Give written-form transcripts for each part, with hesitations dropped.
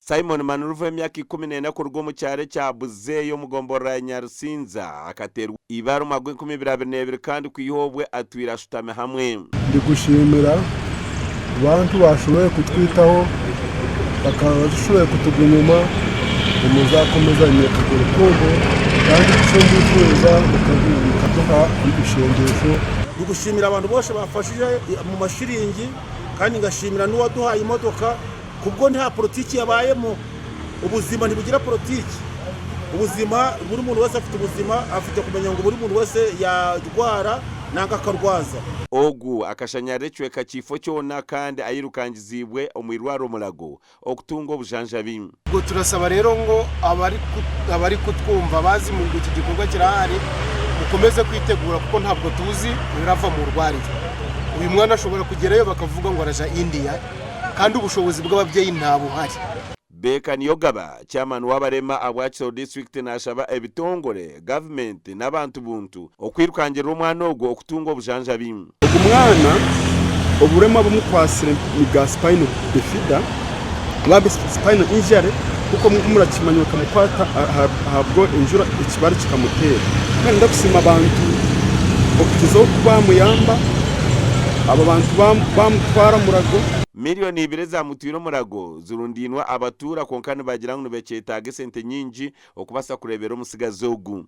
Simon Manuruva emyaka 14 ku rwo mu cyare cya Buzeyo mugombora ya Nyarusinza akaterwa ibaro magwe 2022 kandi kwihobwe atwira ashutame hamwe. Ndi gushimira abantu bashoboye kutwitaho bakabashoboye kutugumuma umuzakomezanye urukundo kandi cyo ndifuza mukaduha ibishengesho. Ndi gushimira abantu bose bafashije mu mashiringi kandi ngashimira n'uwaduhaye imodoka kubwo nta politiki yabayemo. Ubuzima ntibugira politiki. Ubuzima buri muntu wese afite ubuzima, afite kumenya ngo buri muntu wese yarwara nanga akarwaza. Ogu akashanyarechwe kachifo cyona kandi ayirukangizibwe omwirwaro mulago okutunga obujanjabi. Ngo turasaba rero ngo abari kutwumva bazi mu iki gikorwa kirahari mukomeze kwitegura kuko ntabwo tuzi birava mu rwarire. Uyu mwana ashobora kugerayo bakavuga ngo araja India kandi ubushobozi bw'ababyeyi ntabo hari. Beka Niyogaba chairman w'abarema abwacho district nashaba ebitongore government n'abantu buntu okwirukangera umwana ogwo okutunga obujanjabi. Umwana oburema bumukwasire ni gaspine bifida babe spine injury kuko murakimanywa kamukwata habwo injura ikibari kikamutera kandi ndabusima abantu okukizo kubamuyamba aba bantu bamutwara murago miliyoni 2 za mutwiro murago zurundinwa abatura konkane bagira ngo becetaga sente nyingi okubasa kurebera umusigazogu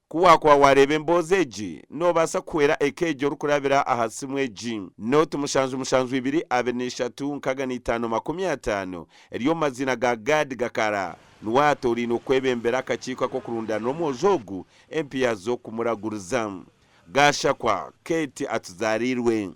kuwakwa warebe mbozeji no basa kwera ekejo rukurabira ahasimweji no tumushanzu 2 nkaga ni 550 eriyo mazina ga Gad Gakara nwato rino kwebembera akakikwa ko kurundana no mojogu empia zo kumuraguruza gashakwa Kate atuzarirwe.